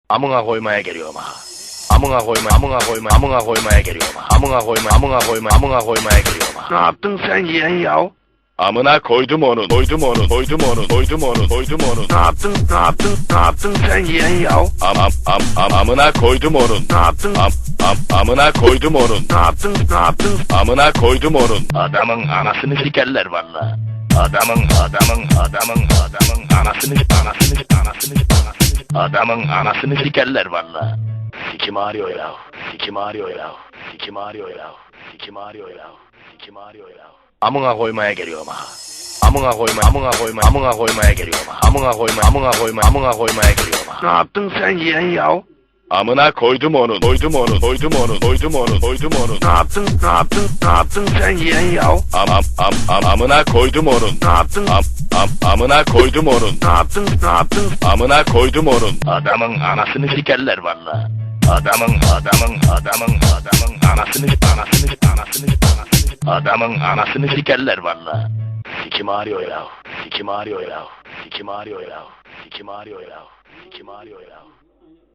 Amına koymaya geliyorum ha. Amına koymaya geliyorum ha. Amına koymaya geliyorum ha. Ne yaptın sen yeğen yav? Amına koydum onun. Ne yaptın sen yeğen yav? Amına koydum onun. Ne yaptın? Amına koydum onun. Ne yaptın? Amına koydum onun. Adamın anasını sikerler valla. Adamın anasını sikerler valla. Sikim ağrıyor ya. Amına koymaya geliyorum ha. Amına koymaya geliyorum ha. Amına koymaya geliyorum ha. Ne yaptın sen yeğen yav? Amına koydum onun. Ne yaptın sen yeğen yav? Amına koydum onun. Ne yaptın? Amına koydum onun. Ne yaptın? Amına koydum onun. Adamın anasını sikerler valla. Adamın anasını sikerler valla. Sikim ağrıyor ya.